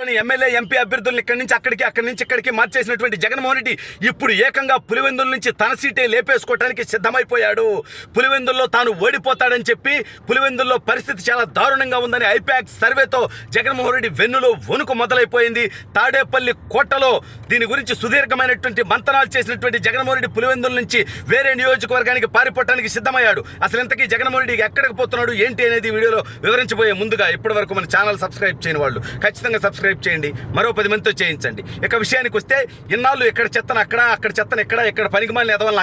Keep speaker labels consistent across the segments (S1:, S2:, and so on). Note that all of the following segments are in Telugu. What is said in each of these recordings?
S1: చేసుకుని ఎమ్మెల్యే ఎంపీ అభ్యర్థులను ఇక్కడి నుంచి అక్కడికి మార్చేసినటువంటి జగన్మోహన్ రెడ్డి ఇప్పుడు ఏకంగా పులివెందుల నుంచి తన సీటే లేపేసుకోవడానికి సిద్ధమైపోయాడు. పులివెందుల్లో తాను ఓడిపోతాడని చెప్పి పులివెందుల్లో పరిస్థితి చాలా దారుణంగా ఉందని ఐపాక్ సర్వేతో జగన్మోహన్ రెడ్డి వెన్నులో వణుకు మొదలైపోయింది. తాడేపల్లి కోటలో దీని గురించి సుదీర్ఘమైనటువంటి మంతనాలు చేసినటువంటి జగన్మోహన్ రెడ్డి పులివెందుల నుంచి వేరే నియోజకవర్గానికి పారిపోవడానికి సిద్ధమయ్యాడు. అసలు ఇంతకీ జగన్మోహన్ రెడ్డి ఎక్కడికి పోతున్నాడు ఏంటి అనేది వీడియోలో వివరించబోయే ముందుగా ఇప్పటివరకు మన ఛానల్ సబ్స్క్రైబ్ చేయని వాళ్ళు ఖచ్చితంగా సబ్స్క్రైబ్ చేయండి, మరో 10 మందితో చేయించండి. ఇక విషయానికి వస్తే ఇన్నాళ్ళు ఇక్కడ చెత్తను అక్కడ చెత్తను ఇక్కడ పనికిమాలిన ఎదవలను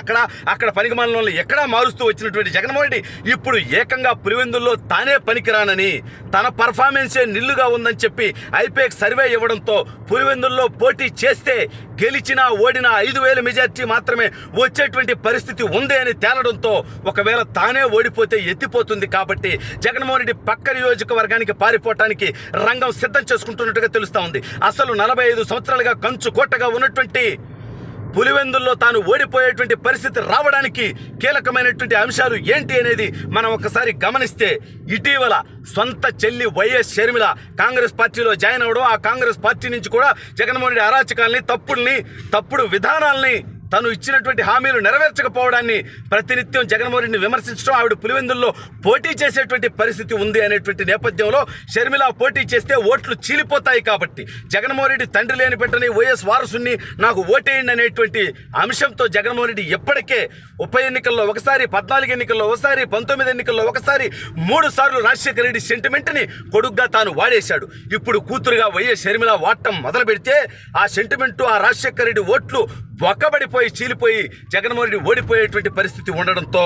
S1: అక్కడ పనికిమాలిన వాళ్ళని ఎక్కడా మారుస్తూ వచ్చినటువంటి జగన్మోహన్ రెడ్డి ఇప్పుడు ఏకంగా పులివెందుల్లో తానే పనికిరానని, తన పర్ఫార్మెన్సే నిల్లుగా ఉందని చెప్పి ఐపాక్ సర్వే ఇవ్వడంతో పులివెందుల్లో పోటీ చేస్తే గెలిచినా ఓడినా 5,000 మెజార్టీ మాత్రమే వచ్చేటువంటి పరిస్థితి ఉంది అని తేలడంతో ఒకవేళ తానే ఓడిపోతే ఎత్తిపోతుంది కాబట్టి జగన్మోహన్ రెడ్డి పక్క నియోజకవర్గానికి పారిపోవటానికి రంగం సిద్ధం చేసుకుంటున్నట్టుగా తెలుస్తా ఉంది. అసలు 45 సంవత్సరాలుగా కంచుకోటగా ఉన్నటువంటి పులివెందుల్లో తాను ఓడిపోయేటువంటి పరిస్థితి రావడానికి కీలకమైనటువంటి అంశాలు ఏంటి అనేది మనం ఒకసారి గమనిస్తే, ఇటీవల సొంత చెల్లి వైఎస్ షర్మిల కాంగ్రెస్ పార్టీలో జాయిన్ అవ్వడం, ఆ కాంగ్రెస్ పార్టీ నుంచి కూడా జగన్మోహన్ రెడ్డి అరాచకాల్ని, తప్పుడు విధానాల్ని, తను ఇచ్చినటువంటి హామీలు నెరవేర్చకపోవడాన్ని ప్రతినిత్యం జగన్మోహన్ రెడ్డిని విమర్శించడం, ఆవిడ పులివెందుల్లో పోటీ చేసేటువంటి పరిస్థితి ఉంది అనేటువంటి నేపథ్యంలో షర్మిల పోటీ చేస్తే ఓట్లు చీలిపోతాయి కాబట్టి జగన్మోహన్ రెడ్డి తండ్రి లేని బిడ్డని, వైఎస్ వారసుని నాకు ఓటేయండి అనేటువంటి అంశంతో జగన్మోహన్ రెడ్డి ఎప్పటికే ఉప ఎన్నికల్లో ఒకసారి, 14 ఎన్నికల్లో ఒకసారి, 19 ఎన్నికల్లో ఒకసారి, 3 సార్లు రాజశేఖర రెడ్డి సెంటిమెంట్ని కొడుగ్గా తాను వాడేశాడు. ఇప్పుడు కూతురుగా వైఎస్ షర్మిల వాడటం మొదలు పెడితే ఆ సెంటిమెంటు, ఆ రాజశేఖర రెడ్డి ఓట్లు ఒక్కబడిపోయి చీలిపోయి జగన్మోహన్ రెడ్డి ఓడిపోయేటువంటి పరిస్థితి ఉండడంతో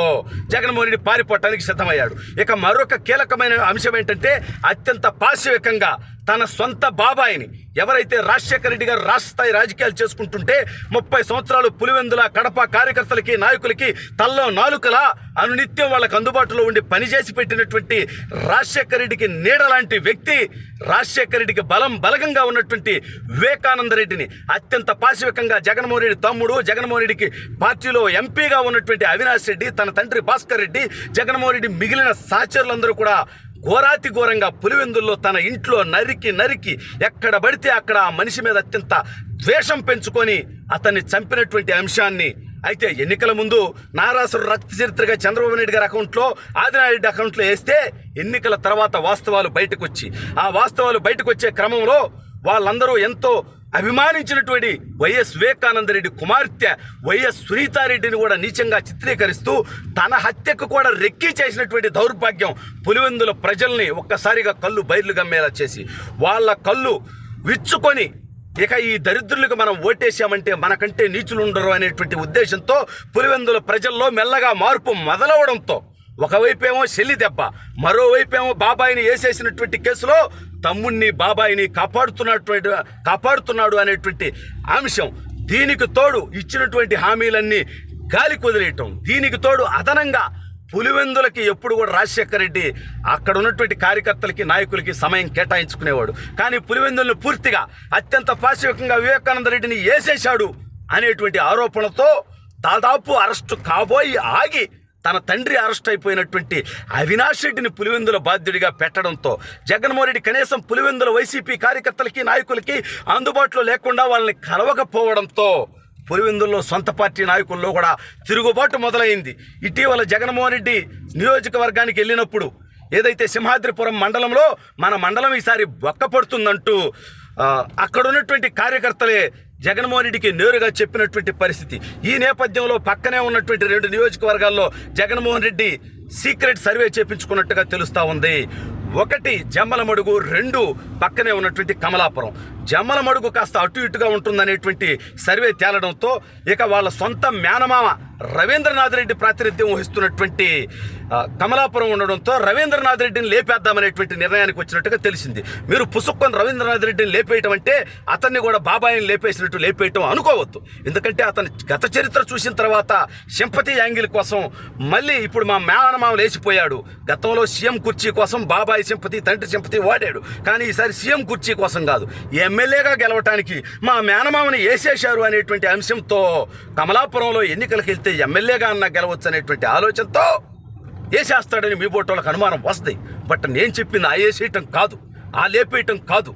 S1: జగన్మోహన్ రెడ్డి పారిపోవటానికి సిద్ధమయ్యాడు. ఇక మరొక కీలకమైన అంశం ఏంటంటే, అత్యంత పాశవికంగా తన సొంత బాబాయిని, ఎవరైతే రాజశేఖర రెడ్డి గారు రాష్ట్ర స్థాయి రాజకీయాలు చేసుకుంటుంటే 30 సంవత్సరాలు పులివెందుల కడప కార్యకర్తలకి, నాయకులకి తల్లో నాలుకలా అనునిత్యం వాళ్ళకు అందుబాటులో ఉండి పనిచేసి పెట్టినటువంటి రాజశేఖర రెడ్డికి నీడలాంటి వ్యక్తి, రాజశేఖర రెడ్డికి బలగంగా ఉన్నటువంటి వివేకానంద రెడ్డిని అత్యంత పాశవికంగా జగన్మోహన్ రెడ్డి తమ్ముడు, జగన్మోహన్ రెడ్డికి పార్టీలో ఎంపీగా ఉన్నటువంటి అవినాష్ రెడ్డి, తన తండ్రి భాస్కర్ రెడ్డి, జగన్మోహన్ రెడ్డి మిగిలిన సహచరులందరూ కూడా ఘోరాతి ఘోరంగా పులివెందుల్లో తన ఇంట్లో నరికి ఎక్కడ పడితే అక్కడ ఆ మనిషి మీద అత్యంత ద్వేషం పెంచుకొని అతన్ని చంపినటువంటి అంశాన్ని, అయితే ఎన్నికల ముందు నారాసురు రక్త చరిత్రగా చంద్రబాబు నాయుడు గారి అకౌంట్లో, ఆదినారెడ్డి అకౌంట్లో వేస్తే ఎన్నికల తర్వాత వాస్తవాలు బయటకు వచ్చే క్రమంలో వాళ్ళందరూ ఎంతో అభిమానించినటువంటి వైఎస్ వివేకానంద రెడ్డి కుమార్తె వైఎస్ సునీతారెడ్డిని కూడా నీచంగా చిత్రీకరిస్తూ తన హత్యకు కూడా రెక్కి చేసినటువంటి దౌర్భాగ్యం పులివెందుల ప్రజల్ని ఒక్కసారిగా కళ్ళు బైర్లు గమ్మేలా చేసి వాళ్ళ కళ్ళు విచ్చుకొని ఇక ఈ దరిద్రులకు మనం ఓటేసామంటే మనకంటే నీచులు ఉండరు అనేటువంటి ఉద్దేశంతో పులివెందుల ప్రజల్లో మెల్లగా మార్పు మొదలవడంతో ఒకవైపేమో చెల్లి దెబ్బ, మరోవైపేమో బాబాయిని వేసేసినటువంటి కేసులో తమ్ముడిని, బాబాయిని కాపాడుతున్నాడు అనేటువంటి అంశం, దీనికి తోడు ఇచ్చినటువంటి హామీలన్నీ గాలి కుదిరేయటం, దీనికి తోడు అదనంగా పులివెందులకి ఎప్పుడు కూడా రాజశేఖర రెడ్డి అక్కడ ఉన్నటువంటి కార్యకర్తలకి, నాయకులకి సమయం కేటాయించుకునేవాడు. కానీ పులివెందులను పూర్తిగా అత్యంత పాశవికంగా వివేకానంద రెడ్డిని వేసేశాడు అనేటువంటి ఆరోపణలతో దాదాపు అరెస్టు కాబోయి ఆగి తన తండ్రి అరెస్ట్ అయిపోయినటువంటి అవినాష్ రెడ్డిని పులివెందుల బాధ్యుడిగా పెట్టడంతో జగన్మోహన్ రెడ్డి కనీసం పులివెందుల వైసీపీ కార్యకర్తలకి, నాయకులకి అందుబాటులో లేకుండా వాళ్ళని కలవకపోవడంతో పులివెందుల్లో సొంత పార్టీ నాయకుల్లో కూడా తిరుగుబాటు మొదలైంది. ఇటీవల జగన్మోహన్ రెడ్డి నియోజకవర్గానికి వెళ్ళినప్పుడు ఏదైతే సింహాద్రిపురం మండలంలో మన మండలం ఈసారి బొక్కపడుతుందంటూ అక్కడ ఉన్నటువంటి కార్యకర్తలే జగన్మోహన్ రెడ్డికి నేరుగా చెప్పినటువంటి పరిస్థితి. ఈ నేపథ్యంలో పక్కనే ఉన్నటువంటి 2 నియోజకవర్గాల్లో జగన్మోహన్ రెడ్డి సీక్రెట్ సర్వే చేపించుకున్నట్టుగా తెలుస్తూ ఉంది. 1 జమ్మలమడుగు, 2 పక్కనే ఉన్నటువంటి కమలాపురం. జమ్మలమడుగు కాస్త అటు ఇటుగా ఉంటుందనేటువంటి సర్వే తేలడంతో ఇక వాళ్ళ సొంత మేనమామ రవీంద్రనాథ్ రెడ్డి ప్రాతినిధ్యం వహిస్తున్నటువంటి కమలాపురం ఉండడంతో రవీంద్రనాథ్ రెడ్డిని లేపేద్దామనేటువంటి నిర్ణయానికి వచ్చినట్టుగా తెలిసింది. మీరు పుసుక్కొని రవీంద్రనాథ్ రెడ్డిని లేపేయటం అంటే అతన్ని కూడా బాబాయిని లేపేయటం అనుకోవద్దు. ఎందుకంటే అతని గత చరిత్ర చూసిన తర్వాత సింపతి యాంగిల్ కోసం మళ్ళీ ఇప్పుడు మా మేనమామ లేచిపోయాడు. గతంలో సీఎం కుర్చీ కోసం బాబాయి సింపతి, తండ్రి సింపతి వాడాడు. కానీ ఈసారి సీఎం కుర్చీ కోసం కాదు, ఎమ్మెల్యేగా గెలవటానికి మా మేనమామని వేసేశారు అనేటువంటి అంశంతో కమలాపురంలో ఎన్నికలకు వెళ్తే ఎమ్మెల్యేగా అన్న గెలవచ్చు అనేటువంటి ఆలోచనతో వేసేస్తాడని మీ బోటోళ్ళకి అనుమానం వస్తుంది. బట్ నేను చెప్పింది ఆ వేసేయటం కాదు, ఆ లేపేయటం కాదు,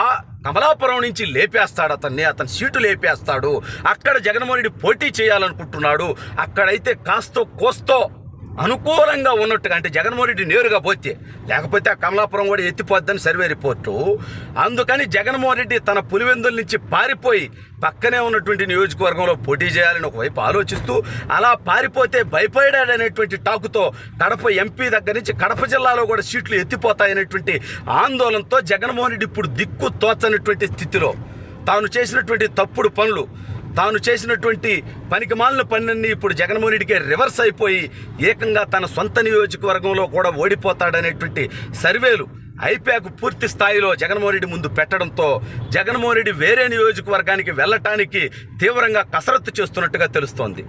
S1: ఆ కమలాపురం నుంచి లేపేస్తాడు అతని సీటు లేపేస్తాడు. అక్కడ జగన్మోహన్ రెడ్డి పోటీ చేయాలనుకుంటున్నాడు. అక్కడైతే కాస్తో కోస్తో అనుకూలంగా ఉన్నట్టుగా, అంటే జగన్మోహన్ రెడ్డి నేరుగా పోతే, లేకపోతే ఆ కమలాపురం కూడా ఎత్తిపోద్దని సర్వే రిపోర్టు. అందుకని జగన్మోహన్ రెడ్డి తన పులివెందుల నుంచి పారిపోయి పక్కనే ఉన్నటువంటి నియోజకవర్గంలో పోటీ చేయాలని ఒకవైపు ఆలోచిస్తూ, అలా పారిపోతే భయపడాడనేటువంటి టాకుతో కడప ఎంపీ దగ్గర నుంచి కడప జిల్లాలో కూడా సీట్లు ఎత్తిపోతాయనేటువంటి ఆందోళనతో జగన్మోహన్ రెడ్డి ఇప్పుడు దిక్కు తోచనటువంటి స్థితిలో తాను చేసినటువంటి తప్పుడు పనులు, తాను చేసినటువంటి పనికిమాలిన పనులన్నీ ఇప్పుడు జగన్మోహన్ రెడ్డికి రివర్స్ అయిపోయి ఏకంగా తన సొంత నియోజకవర్గంలో కూడా ఓడిపోతాడనేటువంటి సర్వేలు ఐపాక్ పూర్తి స్థాయిలో జగన్మోహన్ రెడ్డి ముందు పెట్టడంతో జగన్మోహన్ రెడ్డి వేరే నియోజకవర్గానికి వెళ్ళటానికి తీవ్రంగా కసరత్తు చేస్తున్నట్టుగా తెలుస్తోంది.